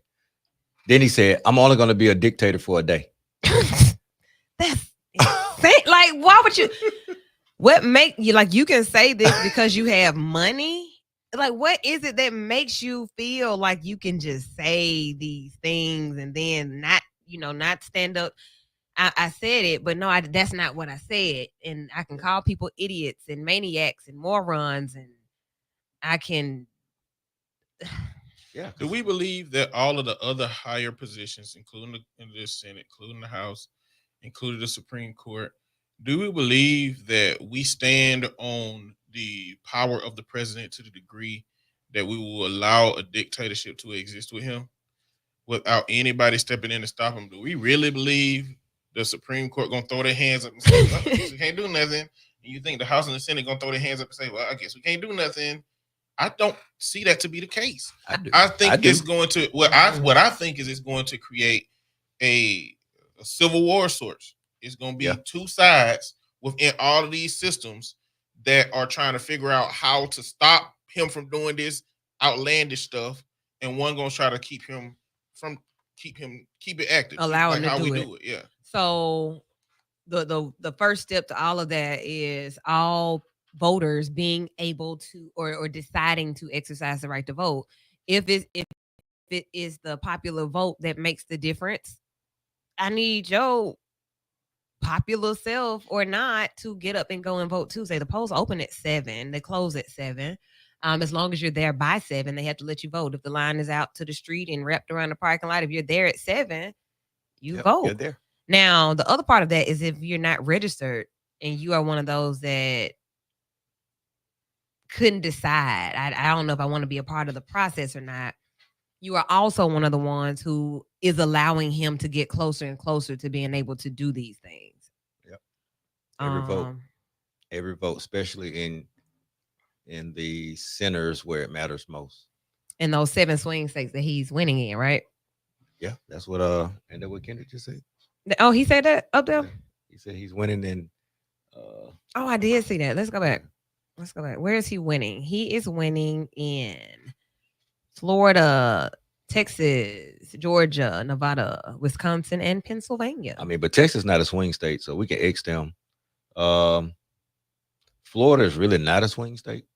Then he said, I'm only going to be a dictator for a day. That's insane. Like, why would you? What make you like you can say this because you have money? Like, what is it that makes you feel like you can just say these things and then not stand up? I said it, but no, that's not what I said. And I can call people idiots and maniacs and morons, and I can. Yeah. Do we believe that all of the other higher positions, including the Senate, including the House, including the Supreme Court, do we believe that we stand on the power of the president to the degree that we will allow a dictatorship to exist with him without anybody stepping in to stop him? Do we really believe the Supreme Court gonna throw their hands up and say, well, I guess we can't do nothing? And you think the House and the Senate gonna throw their hands up and say, well, I guess we can't do nothing? I don't see that to be the case. I think it's going to what I think is it's going to create a civil war of sorts. It's going to be two sides within all of these systems that are trying to figure out how to stop him from doing this outlandish stuff, and one going to try to keep it active, allow him to how do we it. do it. Yeah. So the first step to all of that is all voters being able to or deciding to exercise the right to vote. If it is the popular vote that makes the difference, I need your popular self or not to get up and go and vote Tuesday. The polls open at 7. They close at 7. As long as you're there by 7, they have to let you vote. If the line is out to the street and wrapped around the parking lot, if you're there at 7, you vote. You're there. Now, the other part of that is if you're not registered and you are one of those that couldn't decide, I don't know if I want to be a part of the process or not, you are also one of the ones who is allowing him to get closer and closer to being able to do these things. Yep. Every vote, especially in the centers where it matters most. In those 7 swing states that he's winning in, right? Yeah, that's what and that what Kendrick just said. Oh, he said that up there? Yeah. He said he's winning in oh, I did see that. Let's go back. Where is he winning? He is winning in Florida, Texas, Georgia, Nevada, Wisconsin, and Pennsylvania. I mean, but Texas is not a swing state, so we can X them. Florida is really not a swing state.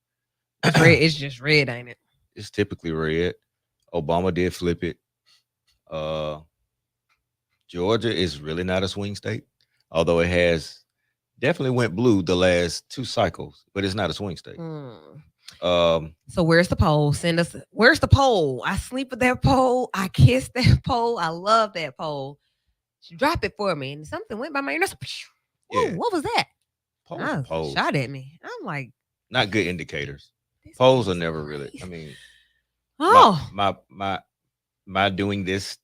It's red. It's just red, ain't it? It's typically red. Obama did flip it. Georgia is really not a swing state, although it has definitely went blue the last 2 cycles, but it's not a swing state. So where's the poll? Where's the poll? I sleep with that poll. I kiss that poll. I love that poll. Drop it for me. And something went by my ear. Whoa, what was that? Polls shot at me. I'm like, not good indicators. Polls are never really. I mean, my doing this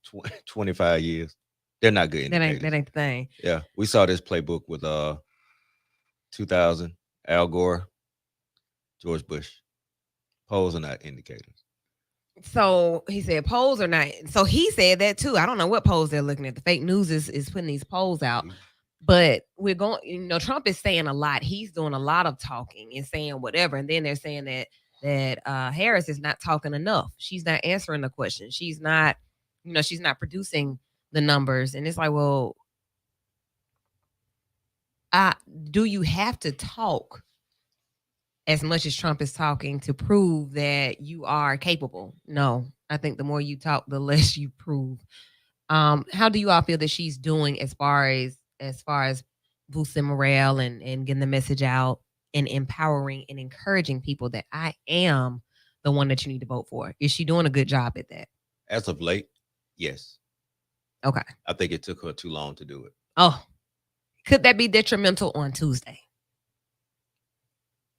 25 years, they're not good indicators. That ain't the thing. Yeah, we saw this playbook with 2000 Al Gore, George Bush. Polls are not indicators. So he said polls are not. So he said that too. I don't know what polls they're looking at. The fake news is putting these polls out. But we're going, Trump is saying a lot. He's doing a lot of talking and saying whatever. And then they're saying that Harris is not talking enough. She's not answering the question. She's not, she's not producing the numbers. And it's like, well, do you have to talk as much as Trump is talking to prove that you are capable? No, I think the more you talk, the less you prove. How do you all feel that she's doing as far as boosting morale and getting the message out and empowering and encouraging people that I am the one that you need to vote for? Is she doing a good job at that? As of late, yes. Okay. I think it took her too long to do it. Oh, could that be detrimental on Tuesday?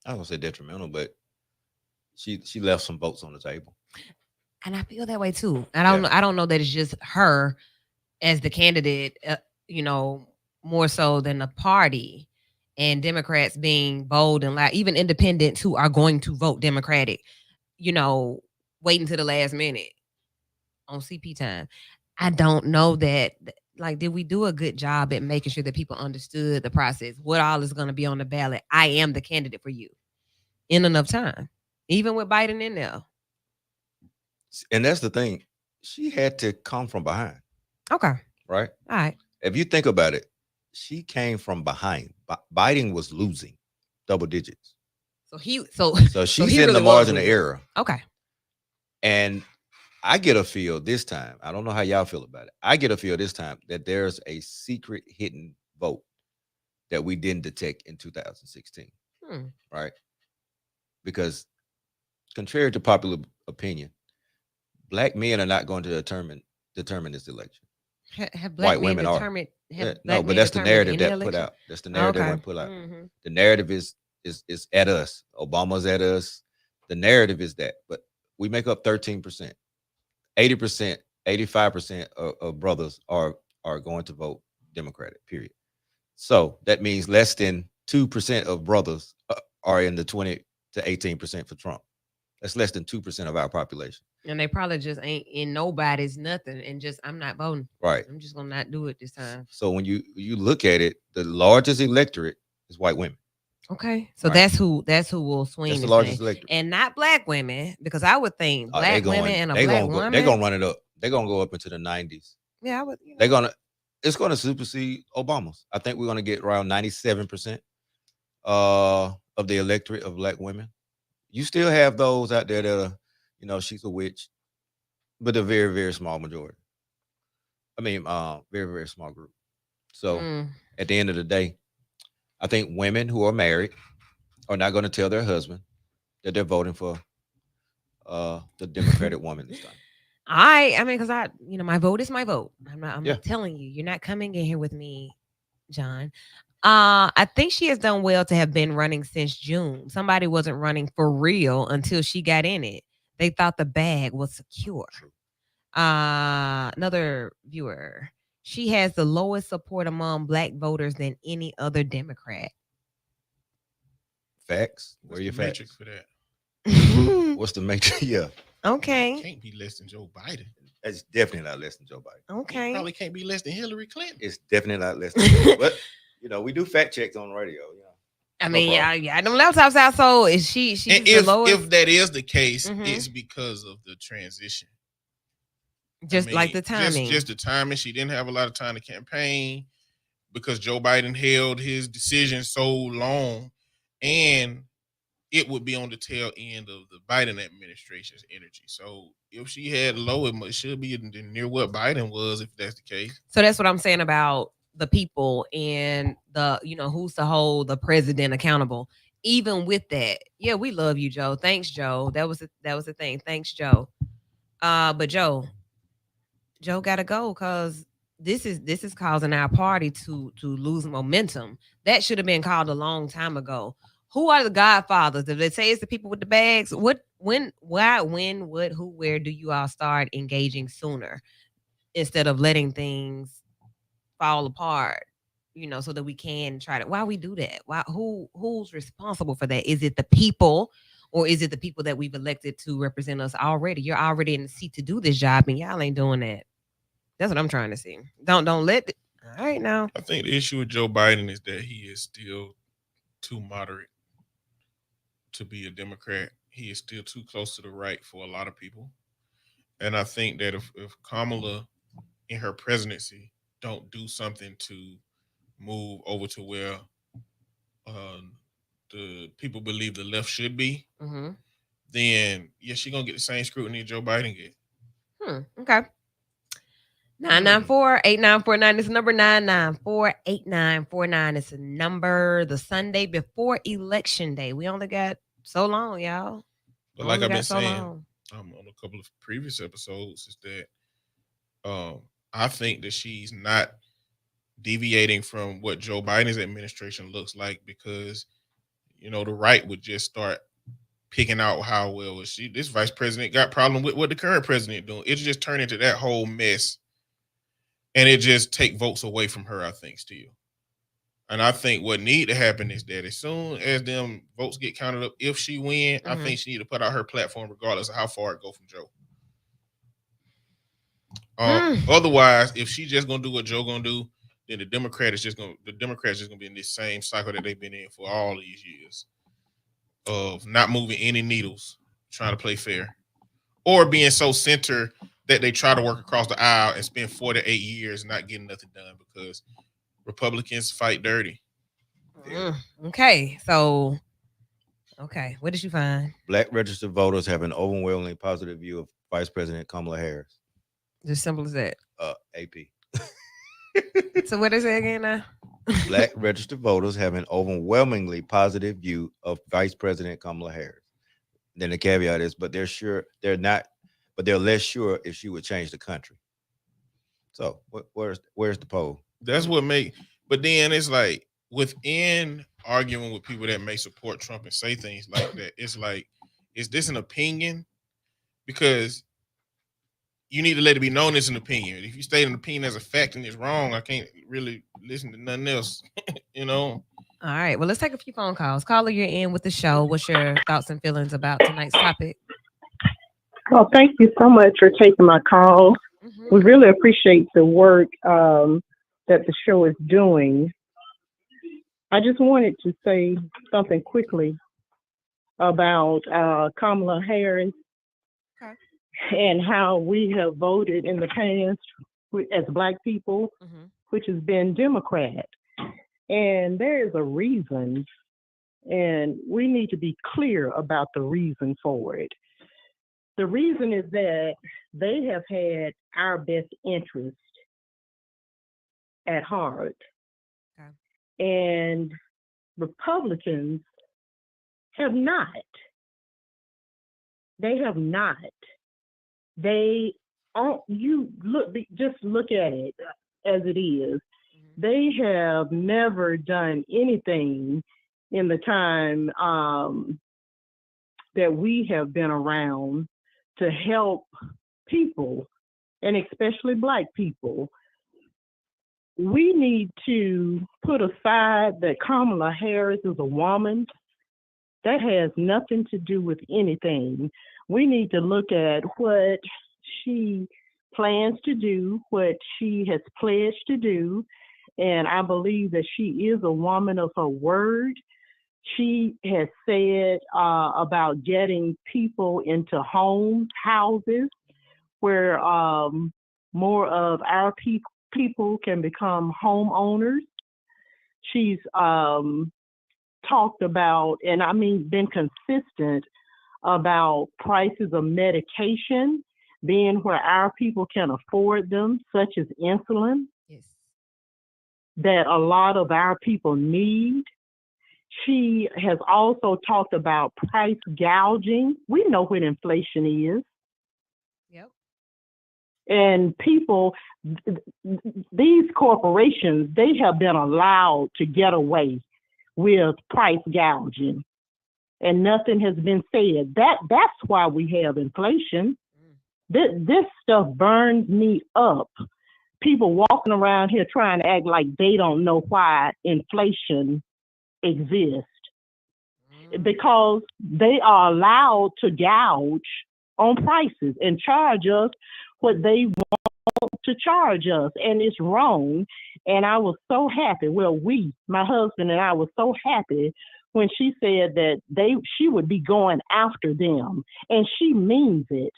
I don't say detrimental, but she left some votes on the table. And I feel that way too. I don't know that it's just her as the candidate, more so than the party and Democrats being bold and loud, even independents who are going to vote Democratic, waiting to the last minute on CP time. I don't know that, did we do a good job at making sure that people understood the process? What all is going to be on the ballot? I am the candidate for you in enough time, even with Biden in there. And that's the thing. She had to come from behind. Okay. Right? All right. If you think about it, she came from behind. Biden was losing double digits. So she's in really the margin of error. Okay. And I get a feel this time. I don't know how y'all feel about it. I get a feel this time that there's a secret hidden vote that we didn't detect in 2016. Right? Because contrary to popular opinion, Black men are not going to determine this election. Have Black White men women determined? No, but that's the narrative that put out. That's the narrative that put out. Mm-hmm. The narrative is at us. Obama's at us. The narrative is that, but we make up 13%. 80%, 85% of brothers are going to vote Democratic. Period. So that means less than 2% of brothers are in the 20 to 18% for Trump. That's less than 2% of our population. And they probably just ain't in nobody's nothing and just, I'm not voting. Right. I'm just going to not do it this time. So when you look at it, the largest electorate is white women. Okay. So that's who will swing. That's the largest electorate. And not Black women, because I would think Black women and a Black woman. They're going to run it up. They're going to go up into the 90s. Yeah, I would. It's going to supersede Obama's. I think we're going to get around 97% of the electorate of Black women. You still have those out there that are, she's a witch, but a very, very small majority. I mean, very, very small group. So at the end of the day, I think women who are married are not going to tell their husband that they're voting for the Democratic woman this time. I mean, because my vote is my vote. I'm not telling you. You're not coming in here with me, John. I think she has done well to have been running since June. Somebody wasn't running for real until she got in it. They thought the bag was secure. Another viewer. She has the lowest support among Black voters than any other Democrat. Facts? Where are your facts? Matrix for that? What's the matrix? Yeah. Okay. Can't be less than Joe Biden. It's definitely not less than Joe Biden. Okay. It probably can't be less than Hillary Clinton. It's definitely not less than Joe. But we do fact checks on radio. I mean, yeah, them laptops out. So is she's the lowest? If that is the case, it's because of the transition. Like the timing. Just the timing. She didn't have a lot of time to campaign because Joe Biden held his decision so long, and it would be on the tail end of the Biden administration's energy. So if she had low, it should be near what Biden was, if that's the case. So that's what I'm saying about the people and the, who's to hold the president accountable. Even with that, yeah, we love you, Joe. Thanks, Joe. That was the thing. Thanks, Joe. But Joe gotta go because this is causing our party to lose momentum. That should have been called a long time ago. Who are the godfathers? If they say it's the people with the bags, what, when, why, when, what, who, where do you all start engaging sooner instead of letting things fall apart, so that we can try to, why we do that? Why, who's responsible for that? Is it the people or is it the people that we've elected to represent us already? You're already in the seat to do this job and y'all ain't doing that. That's what I'm trying to see. Don't let it. All right now. I think the issue with Joe Biden is that he is still too moderate to be a Democrat. He is still too close to the right for a lot of people. And I think that if Kamala in her presidency don't do something to move over to where the people believe the left should be, then she's going to get the same scrutiny Joe Biden get. Okay. 994-8949 is the number. 994-8949 is the number. The Sunday before election day. We only got so long, y'all. But like Only I've been got so saying long. on a couple of previous episodes, is that I think that she's not deviating from what Joe Biden's administration looks like, because the right would just start picking out how well this vice president got problem with what the current president doing. It just turned into that whole mess, and it just take votes away from her, I think, still. And I think what need to happen is that as soon as them votes get counted up, if she win, I think she need to put out her platform regardless of how far it go from Joe. Otherwise, if she just gonna do what Joe gonna do, then the Democrats just gonna be in this same cycle that they've been in for all these years of not moving any needles, trying to play fair, or being so center that they try to work across the aisle and spend 4 to 8 years not getting nothing done because Republicans fight dirty. Okay, so what did you find? Black registered voters have an overwhelmingly positive view of Vice President Kamala Harris. Just simple as that. AP. So what is it again now? Black registered voters have an overwhelmingly positive view of Vice President Kamala Harris. Then the caveat is, but they're less sure if she would change the country. So where's the poll? That's what but then it's like within arguing with people that may support Trump and say things like that, it's like, is this an opinion? Because you need to let it be known it's an opinion. If you state an opinion as a fact and it's wrong, I can't really listen to nothing else, All right. Well, let's take a few phone calls. Caller, you're in with the show. What's your thoughts and feelings about tonight's topic? Well, thank you so much for taking my call. We really appreciate the work that the show is doing. I just wanted to say something quickly about Kamala Harris. Okay. And how we have voted in the past as Black people, which has been Democrat. And there is a reason, and we need to be clear about the reason for it. The reason is that they have had our best interest at heart. Okay. And Republicans have not. They have not. Just look at it as it is. They have never done anything in the time that we have been around to help people, and especially Black people. We need to put aside that Kamala Harris is a woman. That has nothing to do with anything. We need to look at what she plans to do, what she has pledged to do, and I believe that she is a woman of her word. She has said about getting people into houses where more of our people can become homeowners. She's talked about, and I mean been consistent about prices of medication being where our people can afford them, such as insulin, yes, that a lot of our people need. She has also talked about price gouging. We know what inflation is. Yep. And people, these corporations, they have been allowed to get away with price gouging, and nothing has been said. That's why we have inflation. This stuff burns me up. People walking around here trying to act like they don't know why inflation exists, because they are allowed to gouge on prices and charge us what they want to charge us, and it's wrong. And I was so happy. Well, my husband and I were so happy when she said that she would be going after them, and she means it.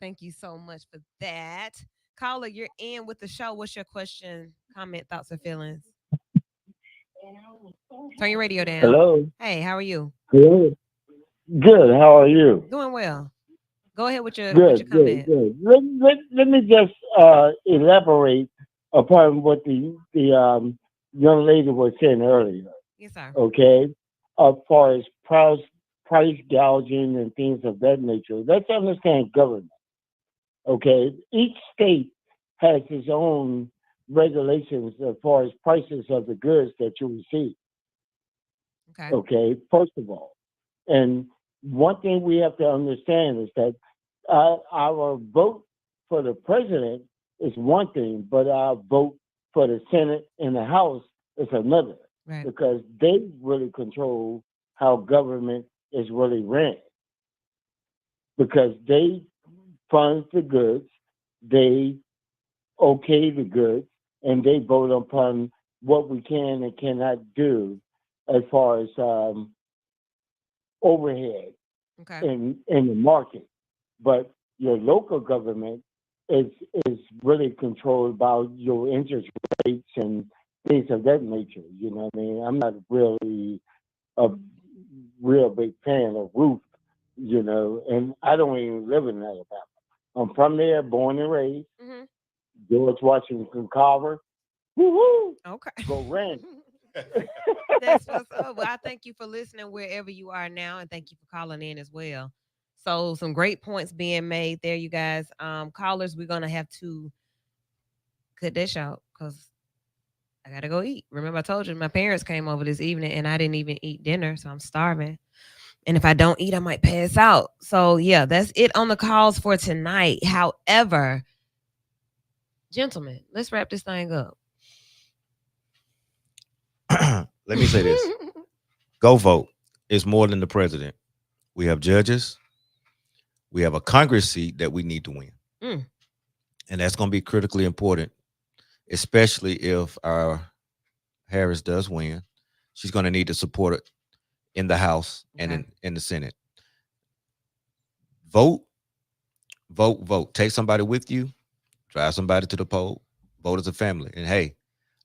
Thank you so much for that. Caller, you're in with the show. What's your question, comment, thoughts, or feelings? Turn your radio down. Hello. Hey, how are you? Good. Good. How are you? Doing well. Go ahead with your Good, good, comment. good. Let me just elaborate upon what the young lady was saying earlier. Yes, sir. Okay, as far as price gouging and things of that nature. Let's understand government. Okay, each state has its own regulations as far as prices of the goods that you receive. Okay. Okay, first of all, and one thing we have to understand is that our vote for the president is one thing, but our vote for the Senate and the House is another, Right. because they really control how government is really ran, because they fund the goods, they okay the goods, and they vote upon what we can and cannot do as far as overhead Okay. in the market. But your local government is is really controlled by your interest rates and things of that nature. You know what I mean? I'm not really a real big fan of Ruth, and I don't even live in Alabama. I'm from there, born and raised. Hmm. George Washington Carver. Woo-hoo! Okay. Go Randy. That's what's up. Well, I thank you for listening wherever you are now, and thank you for calling in as well. So, some great points being made there, you guys. Callers, we're gonna have to cut this out because I gotta go eat. Remember, I told you my parents came over this evening, and I didn't even eat dinner, so I'm starving. And if I don't eat, I might pass out. So, yeah, that's it on the calls for tonight. However, gentlemen, let's wrap this thing up. Let me say this. Go vote. It's more than the president. We have judges. We have a Congress seat that we need to win. Mm. And that's going to be critically important, especially if our Harris does win. She's going to need to support it in the House and Okay. in the Senate. Vote, vote, vote. Take somebody with you. Drive somebody to the poll. Vote as a family. And hey,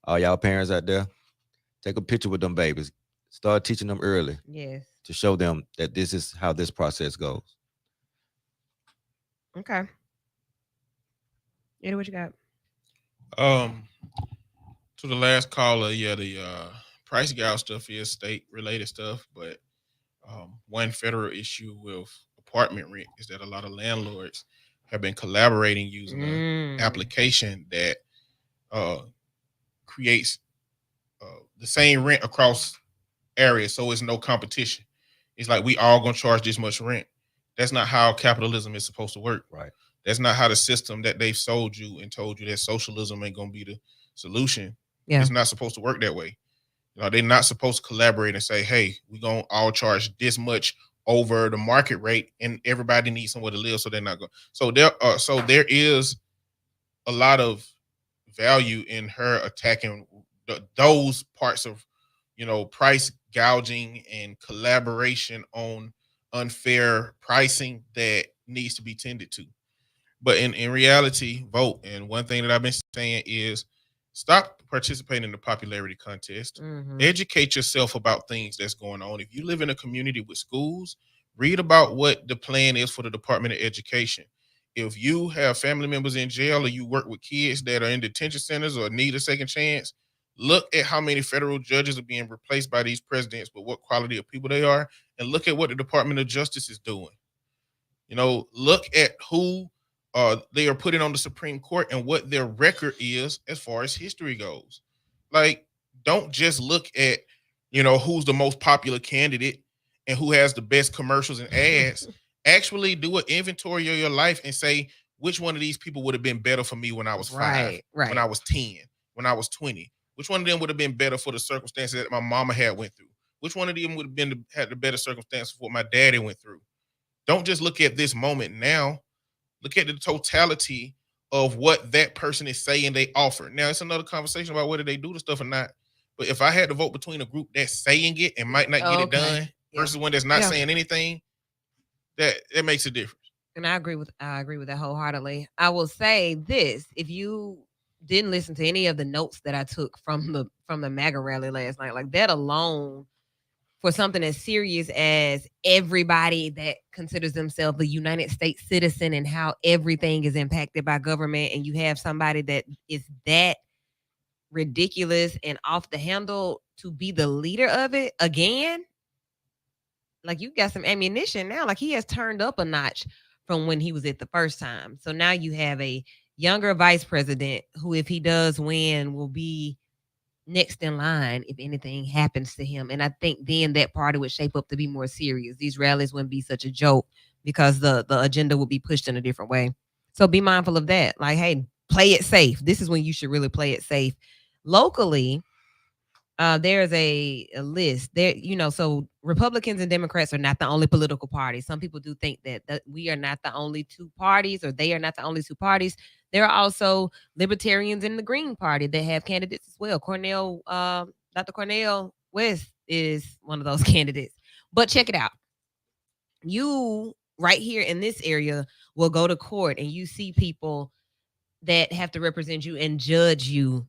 all y'all parents out there, take a picture with them babies. Start teaching them early Yes. to show them that this is how this process goes. Okay. Eddie, what you got? To the last caller, yeah, the price gouge stuff is state related stuff, but one federal issue with apartment rent is that a lot of landlords have been collaborating using an application that creates the same rent across areas, so it's no competition. It's like we all gonna charge this much rent. That's not how capitalism is supposed to work. Right. That's not how the system that they've sold you and told you that socialism ain't gonna be the solution. Yeah. It's not supposed to work that way. They're not supposed to collaborate and say, hey, we're gonna all charge this much over the market rate and everybody needs somewhere to live, so they're not going. So there is a lot of value in her attacking those parts of price gouging and collaboration on unfair pricing that needs to be tended to. But in reality, vote. And one thing that I've been saying is stop participating in the popularity contest. Mhm. Educate yourself about things that's going on. If you live in a community with schools, read about what the plan is for the Department of Education. If you have family members in jail or you work with kids that are in detention centers or need a second chance, look at how many federal judges are being replaced by these presidents, but what quality of people they are, and look at what the Department of Justice is doing. Look at who they are putting on the Supreme Court and what their record is as far as history goes. Like, don't just look at, who's the most popular candidate and who has the best commercials and ads. Actually do an inventory of your life and say, which one of these people would have been better for me when I was 5, Right. when I was 10, when I was 20? Which one of them would have been better for the circumstances that my mama had went through? Which one of them would have had the better circumstances for what my daddy went through? Don't just look at this moment now. Look at the totality of what that person is saying they offer. Now, it's another conversation about whether they do the stuff or not. But if I had to vote between a group that's saying it and might not get it done versus one that's not saying anything, that makes a difference. And I agree with that wholeheartedly. I will say this: if you didn't listen to any of the notes that I took from the MAGA rally last night, like that alone for something as serious as everybody that considers themselves a United States citizen and how everything is impacted by government, and you have somebody that is that ridiculous and off the handle to be the leader of it again, like you got some ammunition now. Like he has turned up a notch from when he was at the first time. So now you have a younger vice president who, if he does win, will be next in line if anything happens to him. And I think then that party would shape up to be more serious. These rallies wouldn't be such a joke because the agenda would be pushed in a different way. So be mindful of that. Like, hey, play it safe. This is when you should really play it safe. Locally, there's a list there, so Republicans and Democrats are not the only political parties. Some people do think that we are not the only two parties, or they are not the only two parties. There are also libertarians in the Green Party that have candidates as well. Dr. Cornel West is one of those candidates. But check it out. You right here in this area will go to court and you see people that have to represent you and judge you.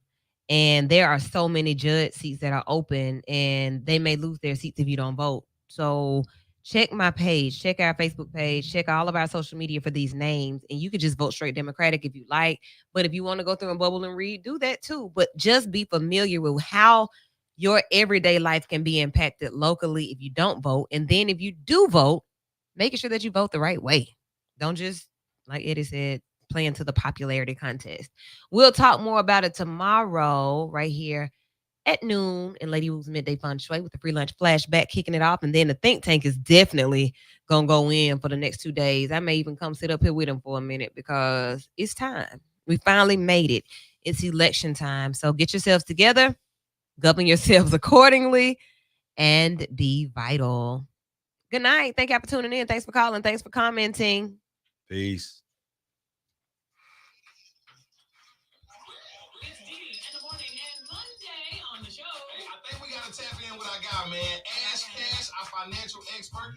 And there are so many judge seats that are open, and they may lose their seats if you don't vote. So check my page, check our Facebook page, check all of our social media for these names, and you could just vote straight Democratic if you like. But if you want to go through and bubble and read, do that too. But just be familiar with how your everyday life can be impacted locally if you don't vote. And then if you do vote, making sure that you vote the right way. Don't just, like Eddie said, play into the popularity contest. We'll talk more about it tomorrow right here at noon in Lady Wu's Midday Fun Shui with the free lunch flashback kicking it off. And then the think tank is definitely going to go in for the next 2 days. I may even come sit up here with them for a minute because it's time. We finally made it. It's election time. So get yourselves together, govern yourselves accordingly, and be vital. Good night. Thank you for tuning in. Thanks for calling. Thanks for commenting. Peace. Tap in with our guy, man. Ash Cash, our financial expert.